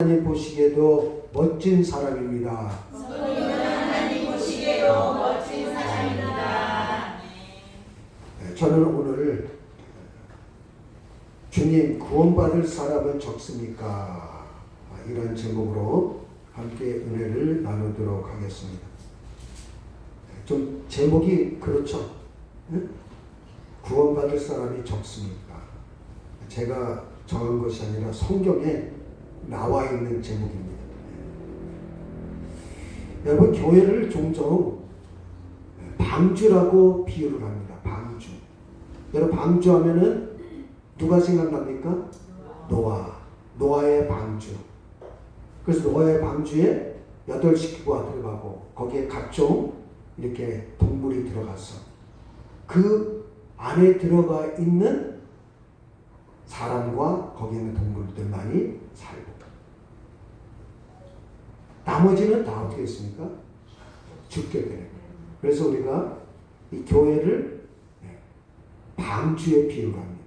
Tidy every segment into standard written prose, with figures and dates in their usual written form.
하나님 보시기에도 멋진 사람입니다. 성도님은 하나님 보시기에도 멋진 사람입니다. 저는 오늘 주님 구원받을 사람은 적습니까? 이런 제목으로 함께 은혜를 나누도록 하겠습니다. 좀 제목이 그렇죠? 구원받을 사람이 적습니까? 제가 정한 것이 아니라 성경에 나와 있는 제목입니다. 여러분, 교회를 종종 방주라고 비유를 합니다. 방주. 여러분, 방주하면은 누가 생각납니까? 노아의 방주. 그래서 노아의 방주에 8식구가 들어가고 거기에 각종 이렇게 동물이 들어가서 그 안에 들어가 있는 사람과 거기 있는 동물들만이 살고, 나머지는 다 어떻게 했습니까? 죽게 되는 거예요. 그래서 우리가 이 교회를 방주에 비유를 합니다.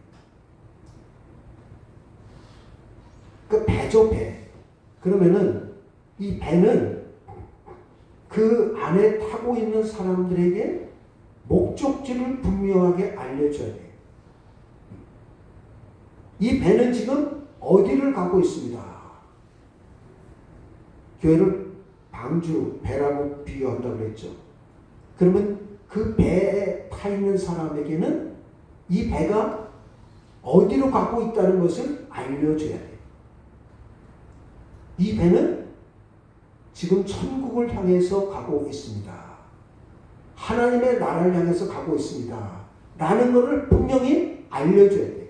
그 배죠, 배. 그러면은 이 배는 그 안에 타고 있는 사람들에게 목적지를 분명하게 알려줘야 돼요. 이 배는 지금 어디를 가고 있습니다. 교회를 방주, 배라고 비유한다고 그랬죠. 그러면 그 배에 타 있는 사람에게는 이 배가 어디로 가고 있다는 것을 알려줘야 돼요. 이 배는 지금 천국을 향해서 가고 있습니다. 하나님의 나라를 향해서 가고 있습니다. 라는 것을 분명히 알려줘야 돼요.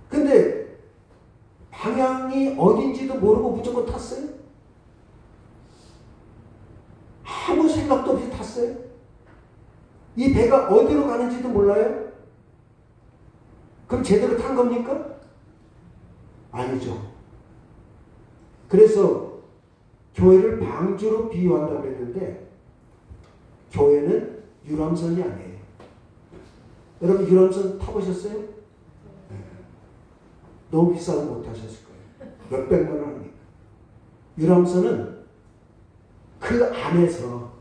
근데 방향이 어딘지도 모르고 무조건 탔어요? 아무 생각도 없이 탔어요? 이 배가 어디로 가는지도 몰라요? 그럼 제대로 탄 겁니까? 아니죠. 그래서 교회를 방주로 비유한다고 그랬는데, 교회는 유람선이 아니에요. 여러분, 유람선 타보셨어요? 너무 비싸서 못 타셨을 거예요. 몇백만 원 합니까? 유람선은 그 안에서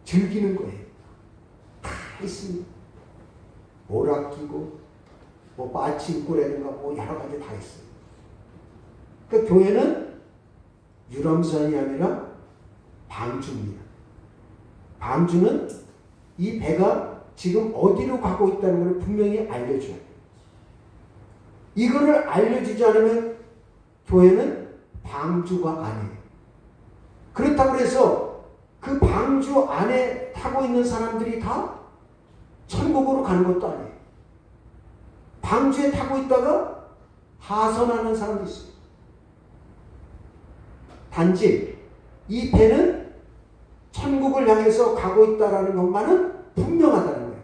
즐기는 거예요. 다 있습니다. 오락 끼고, 빠친구라든가 여러 가지 다 있어요. 그러니까 교회는 유람선이 아니라 방주입니다. 방주는 이 배가 지금 어디로 가고 있다는 걸 분명히 알려줘야 돼요. 이거를 알려주지 않으면 교회는 방주가 아니에요. 그렇다고 해서 그 방주 안에 타고 있는 사람들이 다 천국으로 가는 것도 아니에요. 방주에 타고 있다가 하선하는 사람도 있어요. 단지 이 배는 천국을 향해서 가고 있다는 것만은 분명하다는 거예요.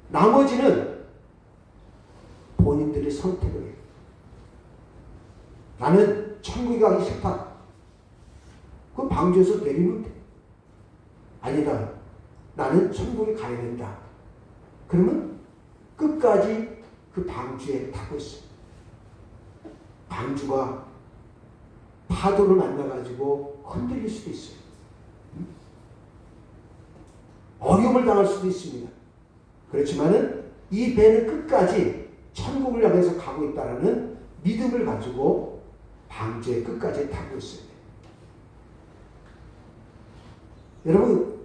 나머지는 본인들이 선택을 해요. 나는 천국에 가기 싫다. 그럼 방주에서 내리면 돼. 아니다. 나는 천국에 가야 된다. 그러면 끝까지 그 방주에 타고 있어요. 방주가 파도를 만나가지고 흔들릴 수도 있어요. 어려움을 당할 수도 있습니다. 그렇지만은 이 배는 끝까지 천국을 향해서 가고 있다는 믿음을 가지고 방주의 끝까지 타고 있어요. 여러분,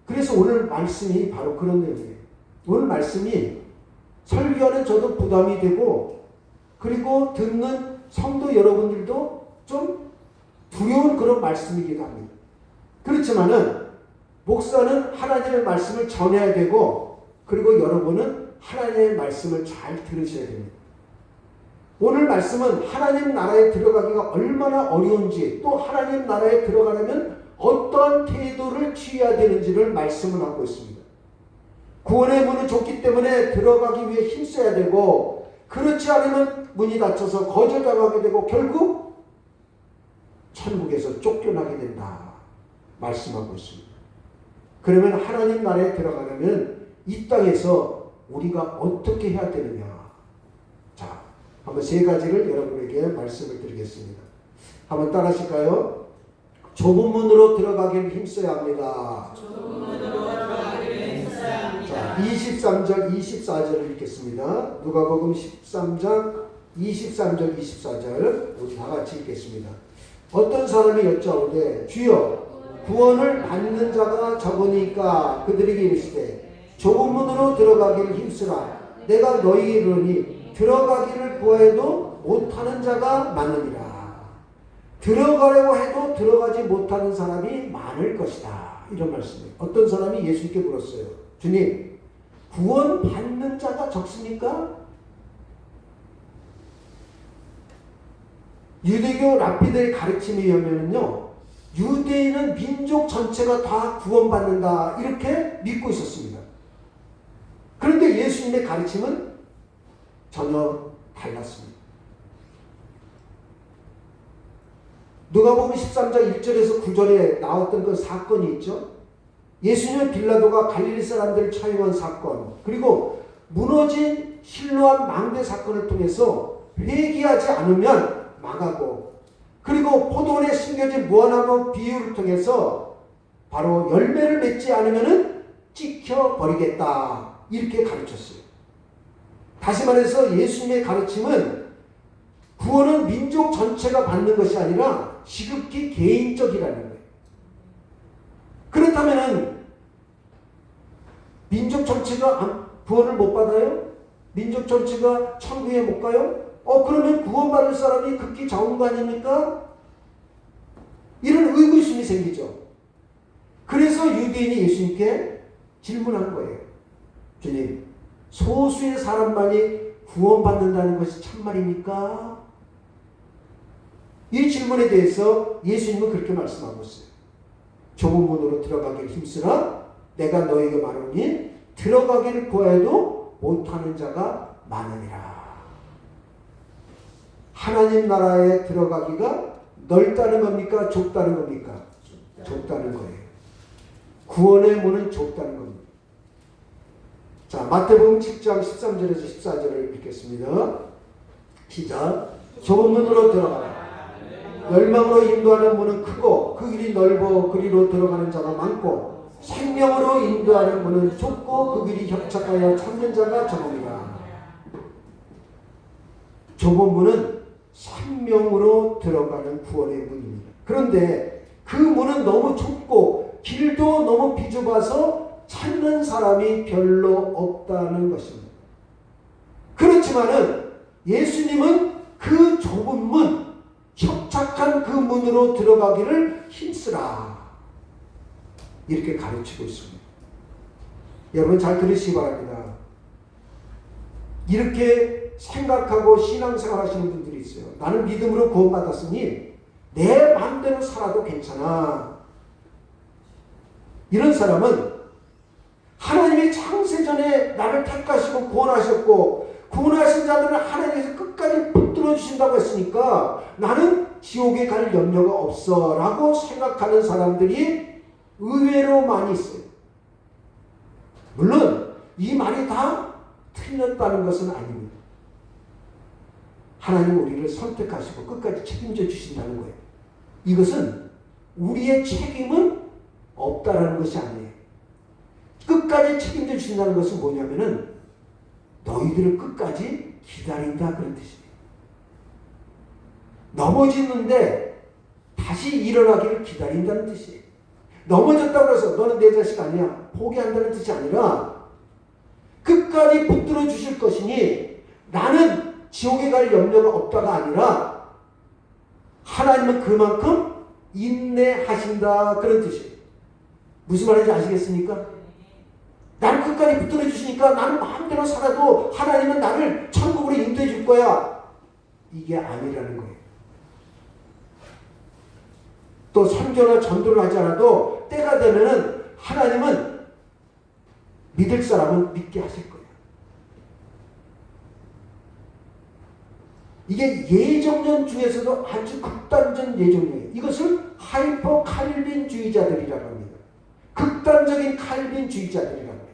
그래서 오늘 말씀이 바로 그런 내용이에요. 오늘 말씀이 설교하는 저도 부담이 되고, 그리고 듣는 성도 여러분들도 좀 두려운 그런 말씀이기도 합니다. 그렇지만은 목사는 하나님의 말씀을 전해야 되고, 그리고 여러분은 하나님의 말씀을 잘 들으셔야 됩니다. 오늘 말씀은 하나님 나라에 들어가기가 얼마나 어려운지, 또 하나님 나라에 들어가려면 어떠한 태도를 취해야 되는지를 말씀을 하고 있습니다. 구원의 문은 좁기 때문에 들어가기 위해 힘써야 되고, 그렇지 않으면 문이 닫혀서 거절당하게 되고 결국 천국에서 쫓겨나게 된다 말씀하고 있습니다. 그러면 하나님 나라에 들어가려면 이 땅에서 우리가 어떻게 해야 되느냐? 자, 한번 세 가지를 여러분에게 말씀을 드리겠습니다. 한번 따라하실까요? 좁은 문으로 들어가길 힘써야 합니다. 자, 23절, 24절을 읽겠습니다. 누가복음 13장 23절, 24절 우리 다 같이 읽겠습니다. 어떤 사람이 여짜오되 주여 구원을 받는 자가 적으니까 그들에게 이르시되 좁은 문으로 들어가기를 힘쓰라. 내가 너희에게 이르노니 들어가기를 구해도 못하는 자가 많으니라. 들어가려고 해도 들어가지 못하는 사람이 많을 것이다. 이런 말씀이에요. 어떤 사람이 예수님께 물었어요. 주님, 구원 받는 자가 적습니까? 유대교 랍비들의 가르침에 의하면요, 유대인은 민족 전체가 다 구원받는다 이렇게 믿고 있었습니다. 그런데 예수님의 가르침은 전혀 달랐습니다. 누가복음 13장 1절에서 9절에 나왔던 그 사건이 있죠. 예수님은 빌라도가 갈릴리 사람들을 처형한 사건, 그리고 무너진 실로암 망대 사건을 통해서 회개하지 않으면 망하고, 그리고 포도원에 심겨진 무화나무 비유를 통해서 바로 열매를 맺지 않으면 찍혀버리겠다 이렇게 가르쳤어요. 다시 말해서 예수님의 가르침은 구원은 민족 전체가 받는 것이 아니라 지극히 개인적이라는 거예요. 그렇다면 민족 전체가 구원을 못 받아요? 민족 전체가 천국에 못 가요? 그러면 구원받을 사람이 극히 적은 거 아닙니까? 이런 의구심이 생기죠. 그래서 유대인이 예수님께 질문한 거예요. 주님, 소수의 사람만이 구원받는다는 것이 참말입니까? 이 질문에 대해서 예수님은 그렇게 말씀하고 있어요. 좁은 문으로 들어가기를 힘쓰라. 내가 너에게 말하노니 들어가기를 구해도 못하는 자가 많으니라. 하나님 나라에 들어가기가 넓다는 겁니까? 좁다는 겁니까? 좁다는 거예요. 구원의 문은 좁다는 겁니다. 자, 마태복음 7장 13절에서 14절을 읽겠습니다. 시작. 좁은 문으로 들어가라. 멸망으로 인도하는 문은 크고 그 길이 넓어 그리로 들어가는 자가 많고 생명으로 인도하는 문은 좁고 그 길이 협착하여 찾는 자가 적으니라. 좁은 문은 생명으로 들어가는 구원의 문입니다. 그런데 그 문은 너무 좁고 길도 너무 비좁아서 찾는 사람이 별로 없다는 것입니다. 그렇지만은 예수님은 그 좁은 문, 협착한 그 문으로 들어가기를 힘쓰라 이렇게 가르치고 있습니다. 여러분 잘 들으시기 바랍니다. 이렇게 생각하고 신앙생활 하시는 분들이 있어요. 나는 믿음으로 구원받았으니 내 마음대로 살아도 괜찮아. 이런 사람은 하나님이 창세전에 나를 택하시고 구원하셨고 구원하신 자들은 하나님께서 끝까지 붙들어 주신다고 했으니까 나는 지옥에 갈 염려가 없어 라고 생각하는 사람들이 의외로 많이 있어요. 물론 이 말이 다 틀렸다는 것은 아닙니다. 하나님 우리를 선택하시고 끝까지 책임져 주신다는 거예요. 이것은 우리의 책임은 없다라는 것이 아니에요. 끝까지 책임져 주신다는 것은 뭐냐면은 너희들을 끝까지 기다린다 그런 뜻이에요. 넘어지는데 다시 일어나기를 기다린다는 뜻이에요. 넘어졌다고 해서 너는 내 자식 아니야 포기한다는 뜻이 아니라 끝까지 붙들어 주실 것이니 나는 지옥에 갈 염려가 없다가 아니라 하나님은 그만큼 인내하신다 그런 뜻이에요. 무슨 말인지 아시겠습니까? 나를 끝까지 붙들어 주시니까 나는 마음대로 살아도 하나님은 나를 천국으로 인도해 줄 거야. 이게 아니라는 거예요. 또 선교나 전도를 하지 않아도 때가 되면은 하나님은 믿을 사람은 믿게 하실 거예요. 이게 예정론 중에서도 아주 극단적 예정론이에요. 이것을 하이퍼 칼빈주의자들이라고 합니다. 극단적인 칼빈주의자들이라고 해요.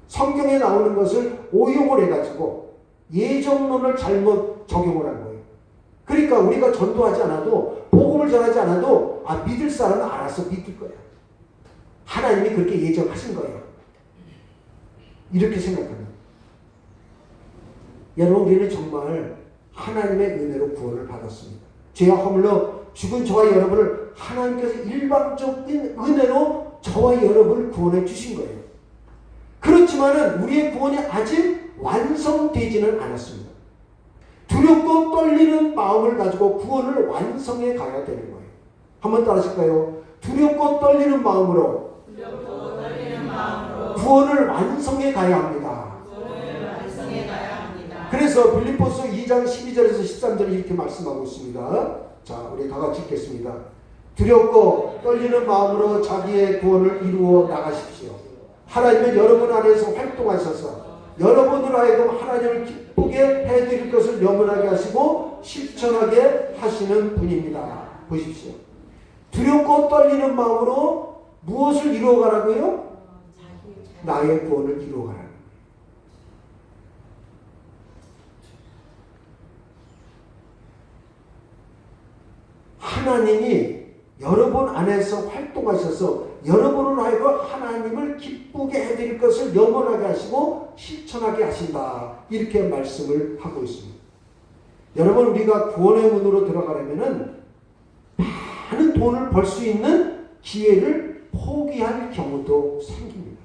성경에 나오는 것을 오용을 해가지고 예정론을 잘못 적용을 한 거예요. 그러니까 우리가 전도하지 않아도 복음을 전하지 않아도 믿을 사람은 알아서 믿을 거야. 하나님이 그렇게 예정하신 거예요. 이렇게 생각합니다. 여러분 우리는 정말 하나님의 은혜로 구원을 받았습니다. 죄와 허물로 죽은 저와 여러분을 하나님께서 일방적인 은혜로 저와 여러분을 구원해 주신 거예요. 그렇지만은 우리의 구원이 아직 완성되지는 않았습니다. 두렵고 떨리는 마음을 가지고 구원을 완성해 가야 되는 거예요. 한번 따라하실까요? 두렵고 떨리는 마음으로 구원을 완성해 가야 합니다. 그래서 빌립보서 2장 12절에서 13절에 이렇게 말씀하고 있습니다. 자, 우리 다 같이 읽겠습니다. 두렵고 떨리는 마음으로 자기의 구원을 이루어 나가십시오. 하나님은 여러분 안에서 활동하셔서 여러분을 하여금 하나님을 기쁘게 해드릴 것을 염원하게 하시고 실천하게 하시는 분입니다. 보십시오. 두렵고 떨리는 마음으로 무엇을 이루어가라고요? 나의 구원을 이루어가라는 거예요. 하나님이 여러분 안에서 활동하셔서 여러분을 하여금 하나님을 기쁘게 해드릴 것을 염원하게 하시고 실천하게 하신다. 이렇게 말씀을 하고 있습니다. 여러분 우리가 구원의 문으로 들어가려면 많은 돈을 벌 수 있는 기회를 포기할 경우도 생깁니다.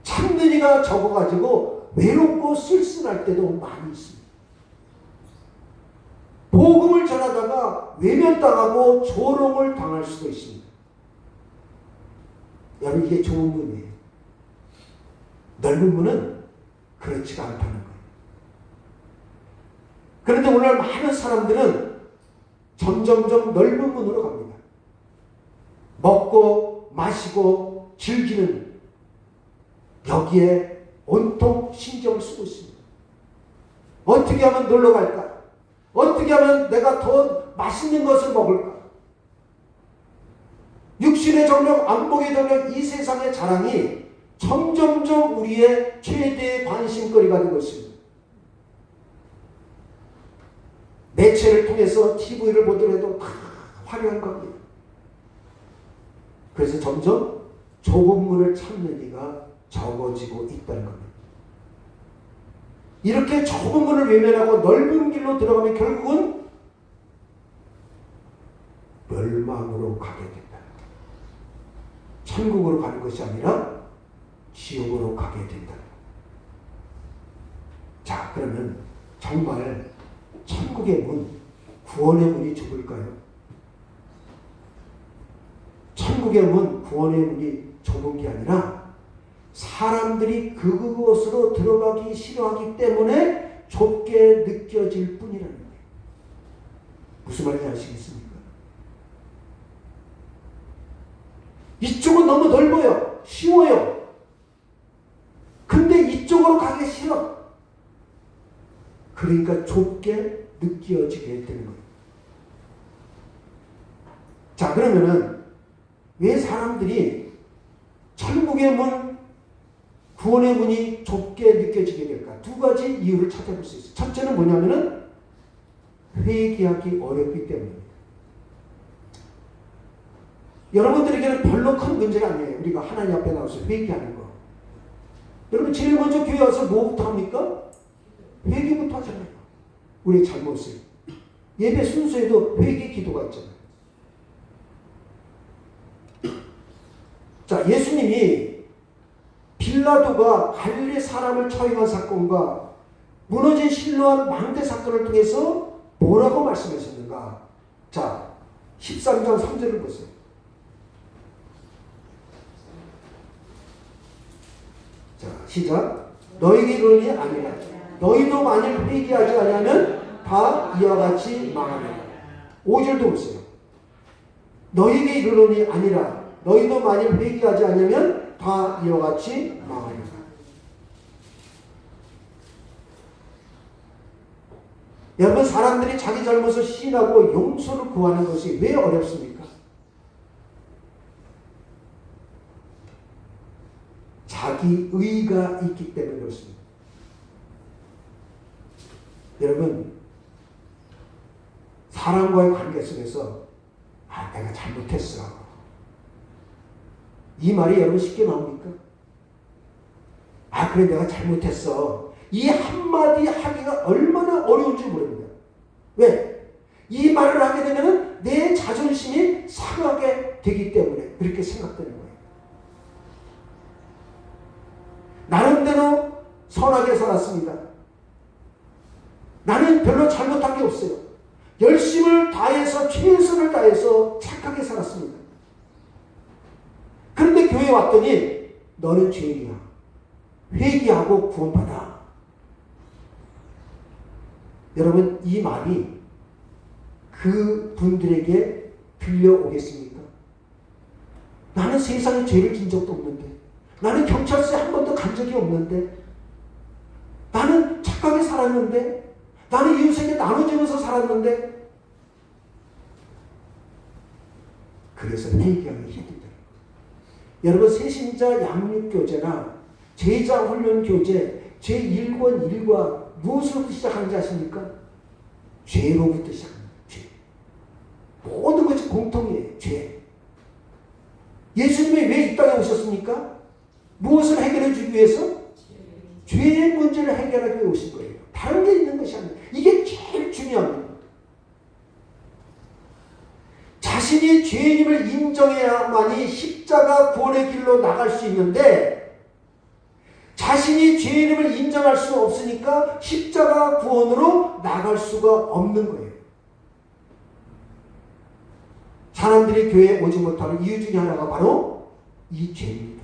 참는 이가 적어가지고 외롭고 쓸쓸할 때도 많이 있습니다. 복음을 전하다가 외면당하고 조롱을 당할 수도 있습니다. 여러분 이게 좋은 문이에요. 넓은 문은 그렇지가 않다는 거예요. 그런데 오늘 많은 사람들은 점점점 넓은 문으로 갑니다. 먹고 마시고 즐기는 여기에 온통 신경을 쓰고 있습니다. 어떻게 하면 놀러 갈까? 어떻게 하면 내가 더 맛있는 것을 먹을까? 육신의 정력, 안목의 정력, 이 세상의 자랑이 점점점 우리의 최대의 관심거리가 되고 있습니다. 매체를 통해서 TV를 보더라도 다 화려한 겁니다. 그래서 점점 좁은 문을 찾는 이가 적어지고 있다는 겁니다. 이렇게 좁은 문을 외면하고 넓은 길로 들어가면 결국은 멸망으로 가게 된다. 천국으로 가는 것이 아니라 지옥으로 가게 된다. 자, 그러면 정말 천국의 문, 구원의 문이 좁을까요? 천국의 문, 구원의 문이 좁은 게 아니라 사람들이 그곳으로 들어가기 싫어하기 때문에 좁게 느껴질 뿐이라는 거예요. 무슨 말인지 아시겠습니까? 이쪽은 너무 넓어요. 쉬워요. 근데 이쪽으로 가기 싫어. 그러니까 좁게 느껴지게 되는 거예요. 자, 그러면은 왜 사람들이 천국의 문, 구원의 문이 좁게 느껴지게 될까? 두 가지 이유를 찾아볼 수 있어요. 첫째는 뭐냐면은 회개하기 어렵기 때문입니다. 여러분들에게는 별로 큰 문제가 아니에요. 우리가 하나님 앞에 나와서 회개하는 거. 여러분 제일 먼저 교회 와서 뭐부터 합니까? 회개부터 하잖아요. 우리의 잘못을. 예배 순서에도 회개 기도가 있잖아요. 자, 예수님이 빌라도가 갈릴리 사람을 처형한 사건과 무너진 실로암 망대 사건을 통해서 뭐라고 말씀하셨는가? 자, 13장 3절을 보세요. 자, 시작. 너희에게 이르노니 아니라 너희도 만일 회개하지 아니하면 다 이와 같이 망하리라. 5절도 보세요. 너희에게 이르노니 아니라 너희도 만일 회개하지 아니하면 다 이와 같이 망하리라. 여러분, 사람들이 자기 잘못을 시인하고 용서를 구하는 것이 왜 어렵습니까? 자기 의가 있기 때문에 그렇습니다. 여러분, 사람과의 관계 속에서 내가 잘못했어. 이 말이 여러분 쉽게 나옵니까? 그래 내가 잘못했어. 이 한마디 하기가 얼마나 어려운지 모릅니다. 왜? 이 말을 하게 되면 내 자존심이 상하게 되기 때문에 그렇게 생각되는 거예요. 나름대로 선하게 살았습니다. 나는 별로 잘못한 게 없어요. 열심을 다해서 최선을 다해서 착하게 살았습니다. 그런데 교회에 왔더니 너는 죄인이야. 회개하고 구원받아. 여러분, 이 말이 그 분들에게 들려오겠습니까? 나는 세상에 죄를 진 적도 없는데, 나는 경찰서에 한 번도 간 적이 없는데, 나는 착하게 살았는데, 나는 이웃에게 나눠주면서 살았는데, 그래서 회개하기 힘들다. 여러분, 새신자 양육교제나 제자훈련교제 제1권 1과 무엇으로부터 시작하는지 아십니까? 죄로부터 시작합니다. 죄. 모든 것이 공통이에요. 죄. 예수님이 왜 이 땅에 오셨습니까? 무엇을 해결해 주기 위해서? 죄의 문제를 해결하기 위해 오신 거예요. 다른 게 있는 것이 아니에요. 이게 제일 중요합니다. 자신이 죄인임을 인정해야만이 십자가 구원의 길로 나갈 수 있는데, 자신이 죄인임을 인정할 수 없으니까 십자가 구원으로 나갈 수가 없는 거예요. 사람들이 교회에 오지 못하는 이유 중에 하나가 바로 이 죄입니다.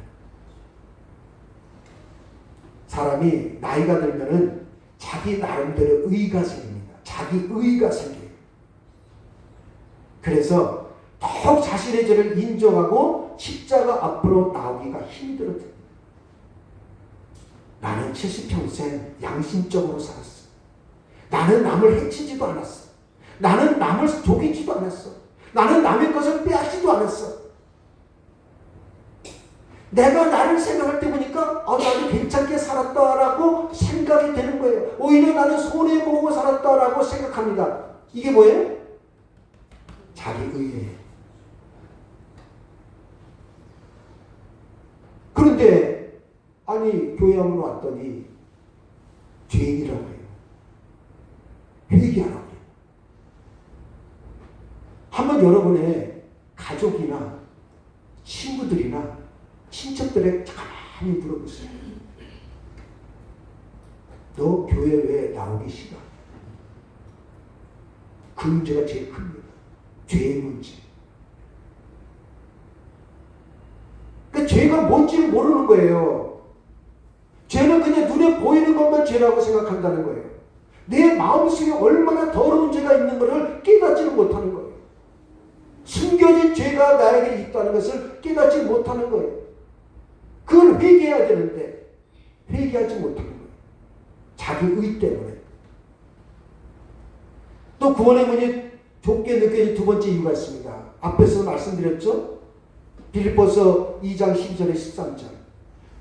사람이 나이가 들면은 자기 나름대로 의의가 생깁니다. 자기 의의가 생겨요. 그래서 더욱 자신의 죄를 인정하고 십자가 앞으로 나오기가 힘들어집니다. 나는 70평생 양심적으로 살았어. 나는 남을 해치지도 않았어. 나는 남을 속이지도 않았어. 나는 남의 것을 빼앗지도 않았어. 내가 나를 생각할 때 보니까 나는 괜찮게 살았다라고 생각이 되는 거예요. 오히려 나는 손해보고 살았다라고 생각합니다. 이게 뭐예요? 자기 의예요. 그런데 교회 한번 왔더니 죄인이라고 해요. 회개하라고 해요. 한번 여러분의 가족이나 친구들이나 친척들에게 가만히 물어보세요. 너 교회 왜 나오기 싫어? 그 문제가 제일 큽니다. 죄의 문제. 그러니까 죄가 뭔지를 모르는 거예요. 죄는 그냥 눈에 보이는 것만 죄라고 생각한다는 거예요. 내 마음속에 얼마나 더러운 죄가 있는 것을 깨닫지를 못하는 거예요. 숨겨진 죄가 나에게 있다는 것을 깨닫지 못하는 거예요. 그걸 회개해야 되는데 회개하지 못하는 거예요. 자기 의 때문에. 또 구원의 문이 좁게 느껴진 두 번째 이유가 있습니다. 앞에서 말씀드렸죠? 빌립보서 2장 12절에 13절.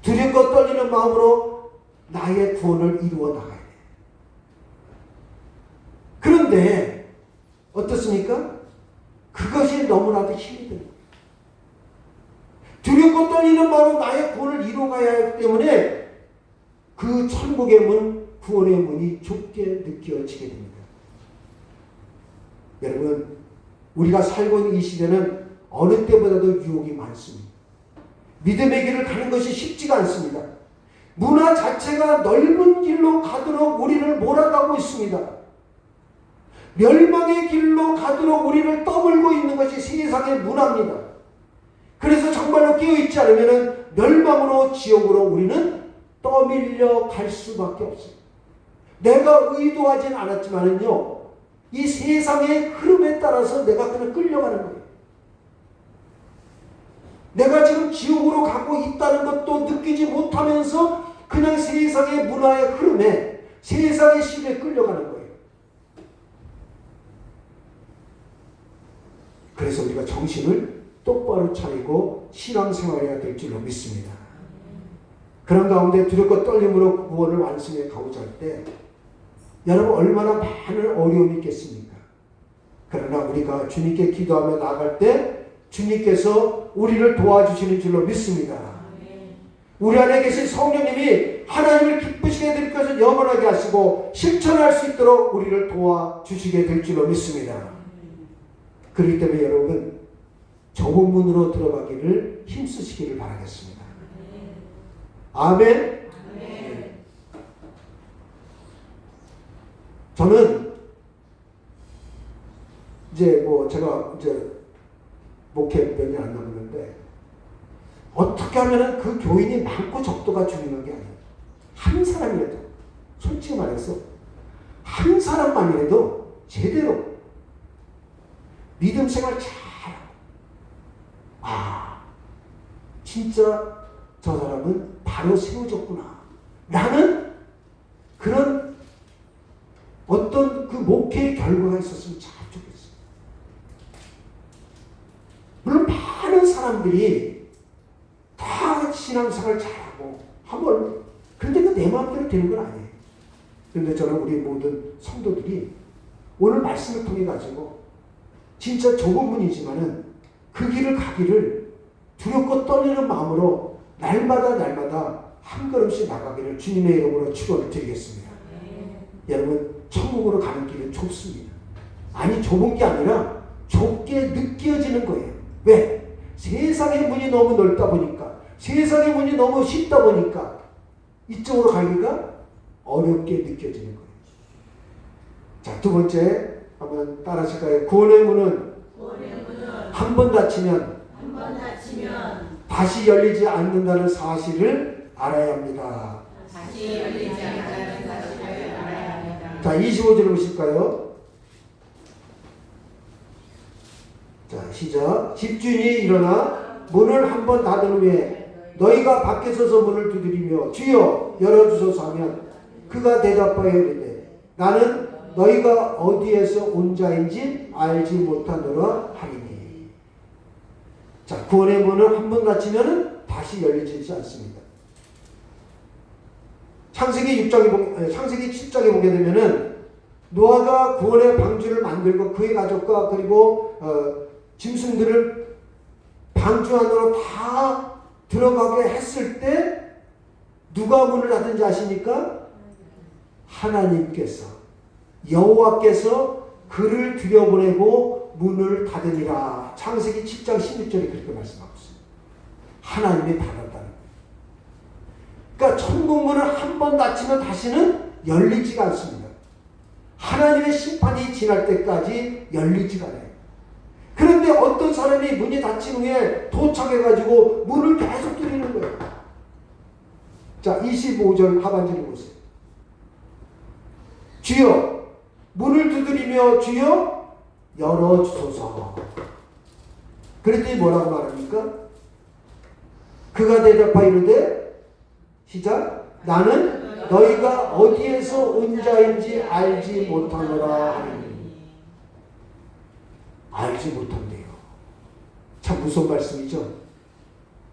두렵고 떨리는 마음으로 나의 구원을 이루어 나가야 돼. 그런데 어떻습니까? 그것이 너무나도 힘이 듭니다. 두렵고 떨리는 마음으로 나의 구원을 이루어 가야 하기 때문에 그 천국의 문, 구원의 문이 좁게 느껴지게 됩니다. 여러분, 우리가 살고 있는 이 시대는 어느 때보다도 유혹이 많습니다. 믿음의 길을 가는 것이 쉽지가 않습니다. 문화 자체가 넓은 길로 가도록 우리를 몰아가고 있습니다. 멸망의 길로 가도록 우리를 떠밀고 있는 것이 세상의 문화입니다. 그래서 정말로 깨어있지 않으면 멸망으로 지옥으로 우리는 떠밀려 갈 수밖에 없어요. 내가 의도하진 않았지만은요, 이 세상의 흐름에 따라서 내가 그냥 끌려가는 거예요. 내가 지금 지옥으로 가고 있다는 것도 느끼지 못하면서 그냥 세상의 문화의 흐름에, 세상의 시대에 끌려가는 거예요. 그래서 우리가 정신을 똑바로 차리고 신앙생활해야 될 줄로 믿습니다. 그런 가운데 두렵고 떨림으로 구원을 완성해 가고자 할 때 여러분 얼마나 많은 어려움이 있겠습니까? 그러나 우리가 주님께 기도하며 나아갈 때 주님께서 우리를 도와주시는 줄로 믿습니다. 우리 안에 계신 성령님이 하나님을 기쁘시게 될 것을 영원하게 하시고 실천할 수 있도록 우리를 도와주시게 될 줄로 믿습니다. 그렇기 때문에 여러분 좁은 문으로 들어가기를 힘쓰시기를 바라겠습니다. 아멘. 저는 이제 제가 이제 목회 몇년 안 남았는데 어떻게 하면은 그 교인이 많고 적도가 중요한 게 아니에요. 한 사람이라도 솔직히 말해서 한 사람만이라도 제대로 믿음 생활 잘하고 진짜 저 사람은 바로 세워졌구나 라는 그런 어떤 그 목회의 결과가 있었으면 참 좋겠어요. 물론 많은 사람들이 다 신앙생활 잘하고 한번 그런데 그 내 마음대로 되는 건 아니에요. 그런데 저는 우리 모든 성도들이 오늘 말씀을 통해 가지고 진짜 좁은 문이지만은 그 길을 가기를 두렵고 떨리는 마음으로 날마다 한 걸음씩 나가기를 주님의 이름으로 축원을 드리겠습니다. 여러분 천국으로 가는 길은 좁습니다. 아니 좁은 게 아니라 좁게 느껴지는 거예요. 왜? 세상의 문이 너무 넓다 보니까 세상의 문이 너무 쉽다 보니까 이쪽으로 가기가 어렵게 느껴지는 거예요. 자, 두 번째 한번 따라 하실까요? 구원의 문은 한 번 닫히면 다시 열리지 않는다는 사실을 알아야 합니다. 자, 25절 보실까요? 자, 시작. 집주인이 일어나 문을 한 번 닫은 후에 너희가 밖에 서서 문을 두드리며 주여 열어주소서 하면 그가 대답하여 이르되 나는 너희가 어디에서 온 자인지 알지 못하노라 하리니. 자, 구원의 문을 한 번 닫히면 다시 열리지 않습니다. 창세기 7장에 보게 되면은 노아가 구원의 방주를 만들고 그의 가족과 그리고 짐승들을 방주 안으로 다 들어가게 했을 때 누가 문을 닫은지 아십니까? 하나님께서 여호와께서 그를 들여보내고 문을 닫으니라. 창세기 7장 16절에 그렇게 말씀하고 있습니다. 하나님이 닫았다는 거예요. 그러니까 천국 문을 한 번 닫히면 다시는 열리지가 않습니다. 하나님의 심판이 지날 때까지 열리지가 않아요. 그런데 어떤 사람이 문이 닫힌 후에 도착해가지고 문을 계속 두드리는 거예요. 자, 25절 하반절을 보세요. 주여 문을 두드리며 주여 열어주소서. 그랬더니 뭐라고 말합니까? 그가 대답하여 이르되 시작. 나는 너희가 어디에서 온 자인지 알지 못하노라 하니. 알지 못한대요. 참 무서운 말씀이죠.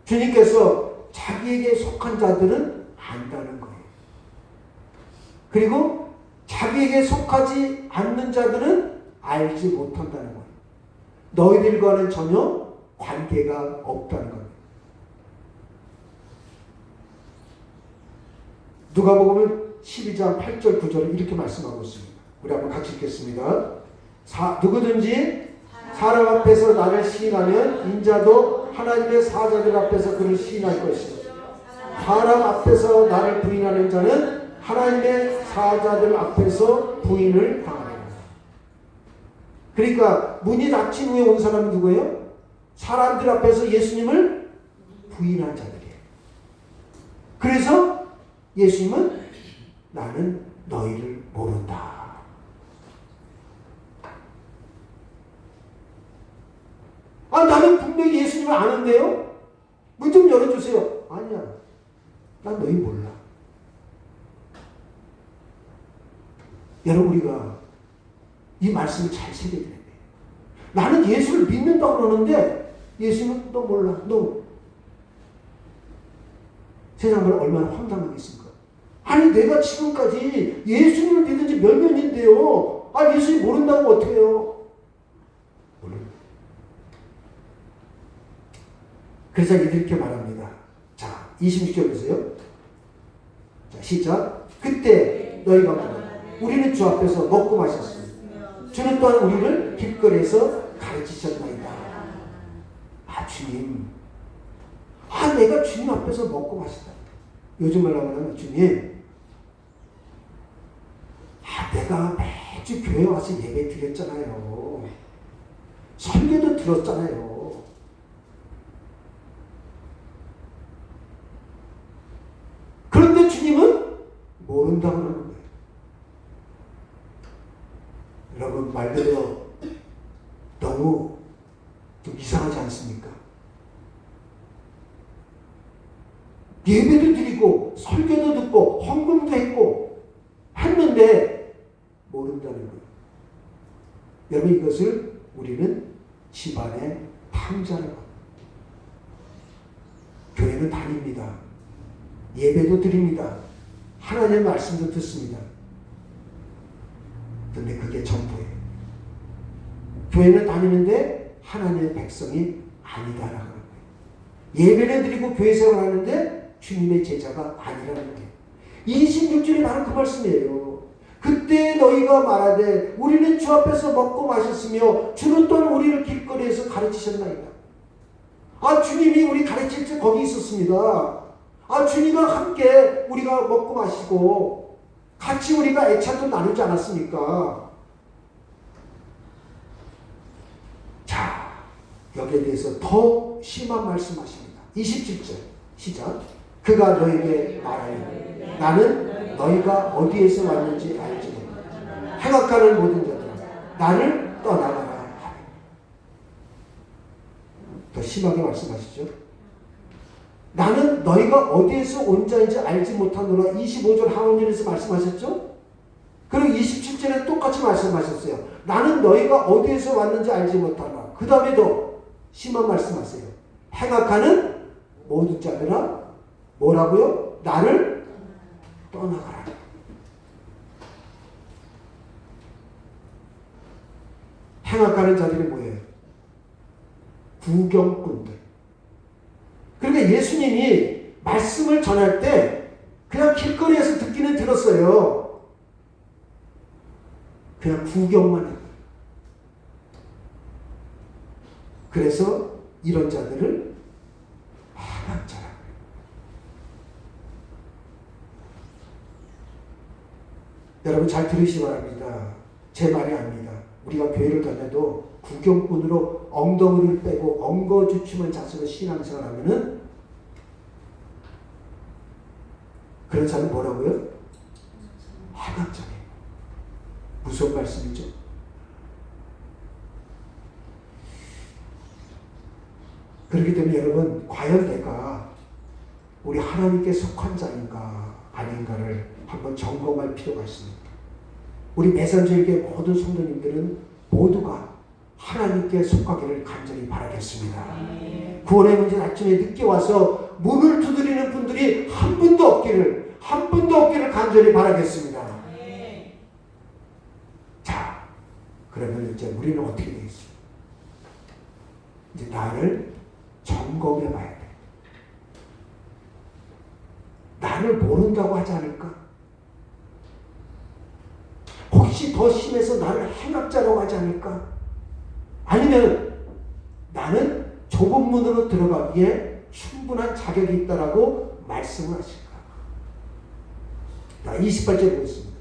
주님께서 자기에게 속한 자들은 안다는 거예요. 그리고 자기에게 속하지 않는 자들은 알지 못한다는 거예요. 너희들과는 전혀 관계가 없다는 거예요. 누가복음 12장 8절 9절은 이렇게 말씀하고 있습니다. 우리 한번 같이 읽겠습니다. 누구든지 사람 앞에서 나를 시인하면 인자도 하나님의 사자들 앞에서 그를 시인할 것이고 사람 앞에서 나를 부인하는 자는 하나님의 사자들 앞에서 부인을 당하리라. 그러니까 문이 닫힌 후에 온 사람은 누구예요? 사람들 앞에서 예수님을 부인한 자들이에요. 그래서 예수님은 나는 너희를 모른다. 나는 분명히 예수님을 아는데요? 문 좀 열어주세요. 아니야. 난 너희 몰라. 여러분, 우리가 이 말씀을 잘 새겨야 돼요. 나는 예수를 믿는다고 그러는데 예수님은 너 몰라. 너 세상을 얼마나 황당하겠습니까? 아니 내가 지금까지 예수님을 믿은 지 몇 년인데요. 아 예수님 모른다고 어떻게 해요? 모릅니다. 그래서 이렇게 말합니다. 자 26절 보세요. 자 시작. 그때 너희가 말하되 우리는 주 앞에서 먹고 마셨으며 주는 또한 우리를 길거리에서 가르치셨나이다. 아 주님, 아 내가 주님 앞에서 먹고 마시다. 요즘 말로 하면 주님, 아 내가 매주 교회 와서 예배 드렸잖아요. 설교도 들었잖아요. 그런데 주님은 모른다고 그러는 거예요. 여러분 말 그대로 너무 좀 이상하지 않습니까? 예배도 드리고 설교도 듣고 헌금도 했고 했는데 모른다는 거예요. 여러분 이것을 우리는 집안의 탕자라고 합니다. 교회는 다닙니다. 예배도 드립니다. 하나님의 말씀도 듣습니다. 그런데 그게 전부예요. 교회는 다니는데 하나님의 백성이 아니다라고 하는 거예요. 예배를 드리고 교회 생활하는데 주님의 제자가 아니라는 거예요. 26절이 바로 그 말씀이에요. 그때 너희가 말하되 우리는 주 앞에서 먹고 마셨으며 주는 또한 우리를 길거리에서 가르치셨나이다. 아 주님이 우리 가르칠 때 거기 있었습니다. 아 주님과 함께 우리가 먹고 마시고 같이 우리가 애찬도 나누지 않았습니까? 자 여기에 대해서 더 심한 말씀하십니다. 27절 시작. 그가 너에게 말하여 나는 너희가 어디에서 왔는지 알지 못하나 행악하는 모든 자들아 나를 떠나가라. 더 심하게 말씀하시죠. 나는 너희가 어디에서 온 자인지 알지 못하노라. 25절 하원절에서 말씀하셨죠. 그리고 27절에 똑같이 말씀하셨어요. 나는 너희가 어디에서 왔는지 알지 못하노라. 그 다음에 더 심한 말씀하세요. 행악하는 모든 자들아 뭐라고요? 나를 떠나가라. 행악하는 자들이 뭐예요? 구경꾼들. 그러니까 예수님이 말씀을 전할 때 그냥 길거리에서 듣기는 들었어요. 그냥 구경만 했어요. 그래서 이런 자들을 행악자라고 해요. 여러분 잘 들으시기 바랍니다. 제 말이 아닙니다. 우리가 교회를 다녀도 구경꾼으로 엉덩이를 빼고 엉거주춤한 자세로 신앙생활 하면은 그런 사람은 뭐라고요? 행악자예요. 무슨 말씀이죠? 그렇기 때문에 여러분 과연 내가 우리 하나님께 속한 자인가 아닌가를 한번 점검할 필요가 있습니다. 우리 매산주일교회 모든 성도님들은 모두가 하나님께 속하기를 간절히 바라겠습니다. 구원의 문제 아침에 늦게 와서 문을 두드리는 분들이 한 분도 없기를 간절히 바라겠습니다. 자, 그러면 이제 우리는 어떻게 되겠어요? 이제 나를 점검해 봐야 돼. 나를 모른다고 하지 않을까? 혹시 더 심해서 나를 행악자라고 하지 않을까? 아니면 나는 좁은 문으로 들어가기에 충분한 자격이 있다라고 말씀을 하실까? 자, 28절 보겠습니다.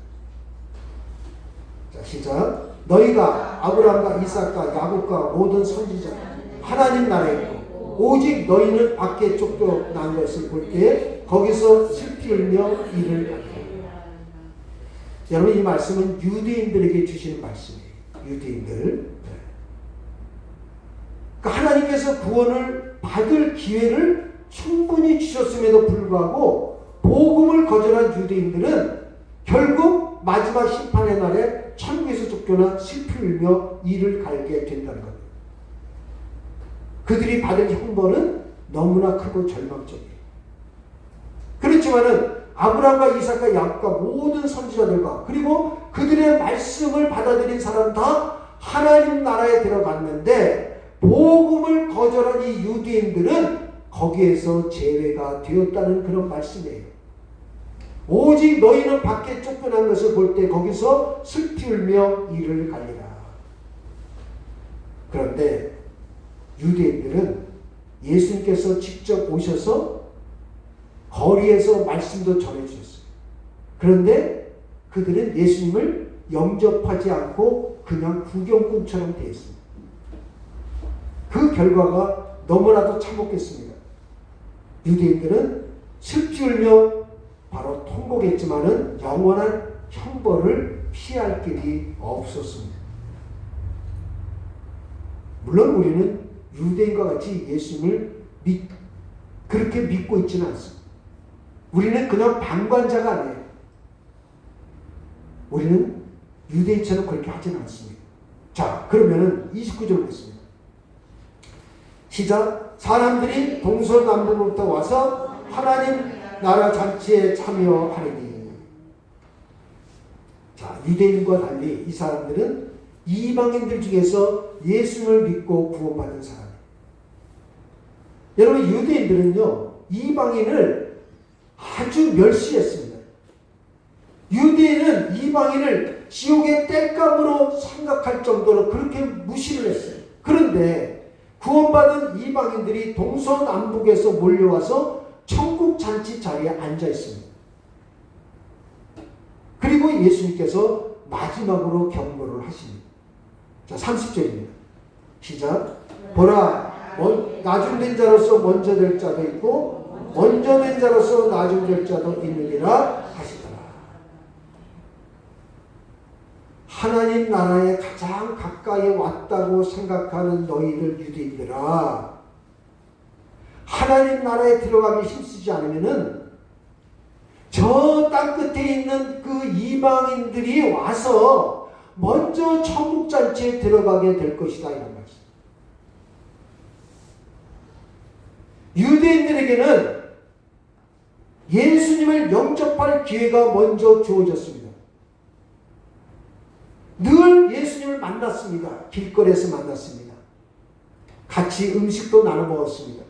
자, 시작. 너희가 아브라함과 이삭과 야곱과 모든 선지자 하나님 나라에 있고 오직 너희는 밖에 쫓겨난 것을 볼 때 거기서 슬피 흘며 이를 하리라. 여러분 이 말씀은 유대인들에게 주시는 말씀이에요. 유대인들. 그러니까 하나님께서 구원을 받을 기회를 충분히 주셨음에도 불구하고 복음을 거절한 유대인들은 결국 마지막 심판의 날에 천국에서 쫓겨나 슬피 울며 이를 갈게 된다는 겁니다. 그들이 받은 형벌은 너무나 크고 절망적이에요. 그렇지만은 아브라함과 이삭과 야곱과 모든 선지자들과 그리고 그들의 말씀을 받아들인 사람 다 하나님 나라에 들어갔는데 복음을 거절한 이 유대인들은 거기에서 제외가 되었다는 그런 말씀이에요. 오직 너희는 밖에 쫓겨난 것을 볼 때 거기서 슬피 울며 이를 갈리라. 그런데 유대인들은 예수님께서 직접 오셔서 거리에서 말씀도 전해주셨어요. 그런데 그들은 예수님을 영접하지 않고 그냥 구경꾼처럼 되었습니다. 그 결과가 너무나도 참혹했습니다. 유대인들은 슬피 울며 바로 통곡했지만은 영원한 형벌을 피할 길이 없었습니다. 물론 우리는 유대인과 같이 예수님을 그렇게 믿고 있지는 않습니다. 우리는 그냥 방관자가 아니에요. 우리는 유대인처럼 그렇게 하지는 않습니다. 자, 그러면은 29절 보겠습니다. 시작. 사람들이 동서남북으로부터 와서 하나님 나라 잔치에 참여하리니. 자, 유대인과 달리 이 사람들은 이방인들 중에서 예수를 믿고 구원받은 사람이에요. 여러분, 유대인들은요, 이방인을 아주 멸시했습니다. 유대인은 이방인을 지옥의 땔감으로 생각할 정도로 그렇게 무시를 했어요. 그런데 구원받은 이방인들이 동서남북에서 몰려와서 천국 잔치 자리에 앉아 있습니다. 그리고 예수님께서 마지막으로 경고를 하십니다. 자, 30절입니다. 시작. 보라, 나중된 자로서 먼저 될 자도 있고 먼저 된 자로서 나중될 자도 있느니라 하시더라. 하나님 나라에 가장 가까이 왔다고 생각하는 너희들 유대인들아, 하나님 나라에 들어가기 힘쓰지 않으면은 저 땅 끝에 있는 그 이방인들이 와서 먼저 천국 잔치에 들어가게 될 것이다, 이런 말씀. 유대인들에게는 예수님을 영접할 기회가 먼저 주어졌습니다. 늘 예수님을 만났습니다. 길거리에서 만났습니다. 같이 음식도 나눠 먹었습니다.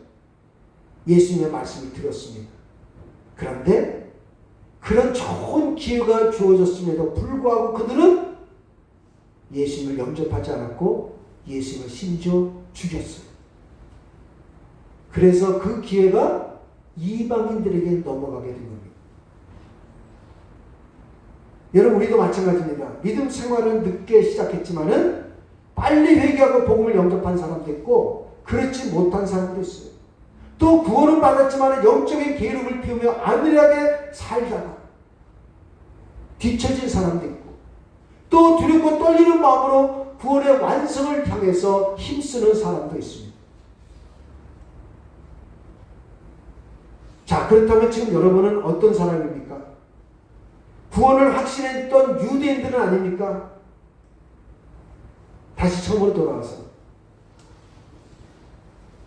예수님의 말씀을 들었습니다. 그런데 그런 좋은 기회가 주어졌음에도 불구하고 그들은 예수님을 영접하지 않았고 예수님을 심지어 죽였어요. 그래서 그 기회가 이방인들에게 넘어가게 된 겁니다. 여러분, 우리도 마찬가지입니다. 믿음 생활은 늦게 시작했지만은 빨리 회개하고 복음을 영접한 사람도 있고 그렇지 못한 사람도 있어요. 또 구원은 받았지만 영적인 게으름을 피우며 안일하게 살다가 뒤처진 사람도 있고 또 두렵고 떨리는 마음으로 구원의 완성을 향해서 힘쓰는 사람도 있습니다. 자, 그렇다면 지금 여러분은 어떤 사람입니까? 구원을 확신했던 유대인들은 아닙니까? 다시 처음으로 돌아와서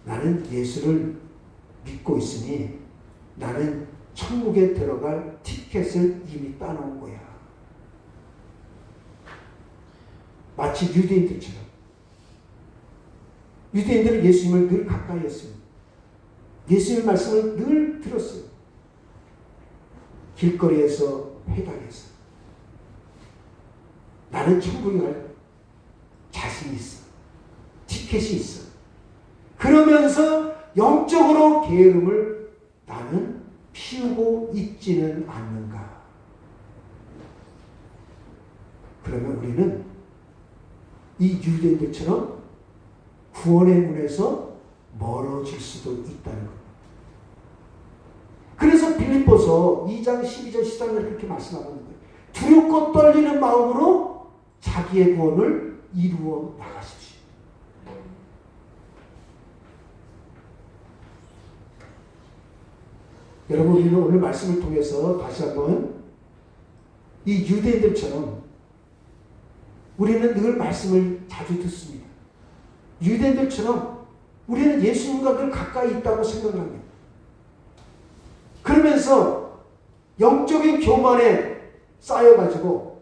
나는 예수를 믿고 있으니 나는 천국에 들어갈 티켓을 이미 따놓은 거야. 마치 유대인들처럼. 유대인들은 예수님을 늘 가까이 했습니다. 예수님의 말씀을 늘 들었어요. 길거리에서, 회당에서. 나는 천국에 갈 자신이 있어. 티켓이 있어. 그러면서 영적으로 게으름을 나는 피우고 있지는 않는가. 그러면 우리는 이 유대인들처럼 구원의 문에서 멀어질 수도 있다는 겁니다. 그래서 빌립보서 2장 12절 13절 그렇게 말씀하고 있는 거예요. 두렵고 떨리는 마음으로 자기의 구원을 이루어 나가십시오. 여러분, 우리는 오늘 말씀을 통해서 다시 한번 이 유대인들처럼 우리는 늘 말씀을 자주 듣습니다. 유대인들처럼 우리는 예수님과 늘 가까이 있다고 생각합니다. 그러면서 영적인 교만에 쌓여가지고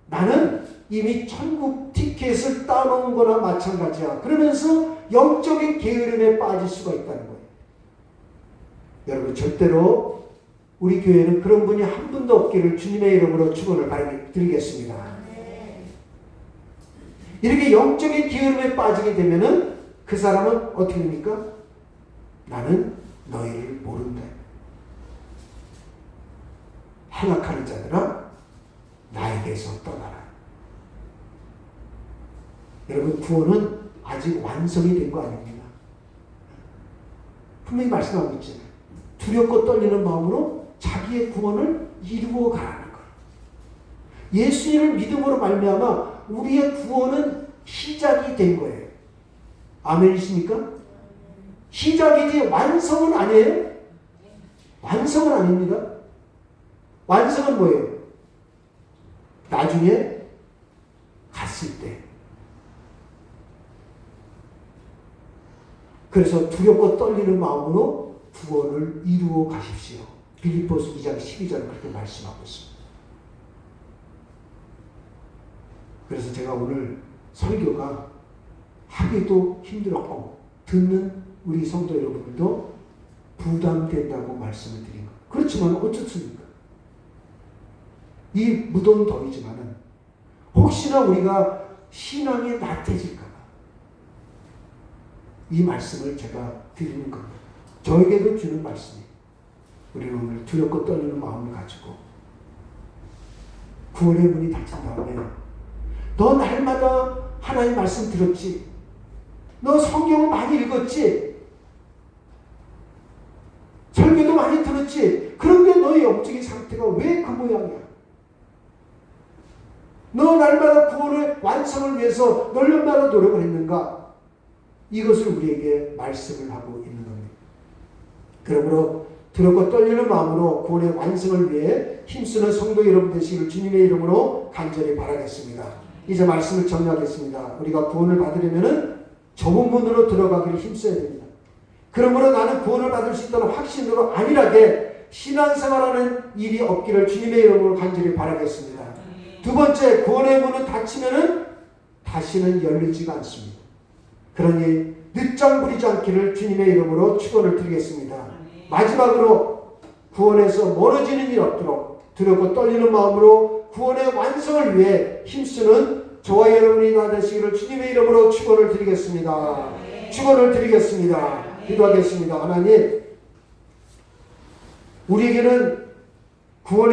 나는 이미 천국 티켓을 따놓은 거나 마찬가지야. 그러면서 영적인 게으름에 빠질 수가 있다는 거예요. 여러분, 절대로 우리 교회는 그런 분이 한 분도 없기를 주님의 이름으로 축원을 드리겠습니다. 이렇게 영적인 게으름에 빠지게 되면은 그 사람은 어떻게 됩니까? 나는 너희를 모른다. 행악하는 자들아, 나에게서 떠나라. 여러분, 구원은 아직 완성이 된 거 아닙니다. 분명히 말씀하고 있잖아요. 두렵고 떨리는 마음으로 자기의 구원을 이루어 가라는 거예요. 예수님을 믿음으로 말미암아 우리의 구원은 시작이 된 거예요. 아멘이십니까? 시작이지 완성은 아니에요. 완성은 아닙니다. 완성은 뭐예요? 나중에 갔을 때. 그래서 두렵고 떨리는 마음으로 구원을 이루어 가십시오. 빌립보서 2장 12절은 그렇게 말씀하고 있습니다. 그래서 제가 오늘 설교가 하기도 힘들었고 듣는 우리 성도 여러분들도 부담된다고 말씀을 드린 것. 그렇지만 어쩌습니까? 이 무더운 더위지만은 혹시나 우리가 신앙이 나태해질까봐 이 말씀을 제가 드리는 겁니다. 저에게도 주는 말씀이에요. 우리는 오늘 두렵고 떨리는 마음을 가지고 구원의 문이 닫힌 다음에 너 날마다 하나님 말씀 들었지? 너 성경을 많이 읽었지? 설교도 많이 들었지? 그런데 너의 영적인 상태가 왜 그 모양이야? 너 날마다 구원의 완성을 위해서 얼마나 노력을 했는가? 이것을 우리에게 말씀을 하고 있는 겁니다. 그러므로 두렵고 떨리는 마음으로 구원의 완성을 위해 힘쓰는 성도 여러분 되시기를 주님의 이름으로 간절히 바라겠습니다. 이제 말씀을 정리하겠습니다. 우리가 구원을 받으려면 좁은 문으로 들어가기를 힘써야 됩니다. 그러므로 나는 구원을 받을 수 있다는 확신으로 안일하게 신앙생활하는 일이 없기를 주님의 이름으로 간절히 바라겠습니다. 두 번째, 구원의 문은 닫히면은 다시는 열리지가 않습니다. 그러니 늦장 부리지 않기를 주님의 이름으로 축원을 드리겠습니다. 마지막으로 구원에서 멀어지는 일 없도록 두렵고 떨리는 마음으로 구원의 완성을 위해 힘쓰는 저와 여러분이 다 되시기를 주님의 이름으로 축원을 드리겠습니다. 축원을 드리겠습니다. 기도하겠습니다. 하나님, 우리에게는 구원의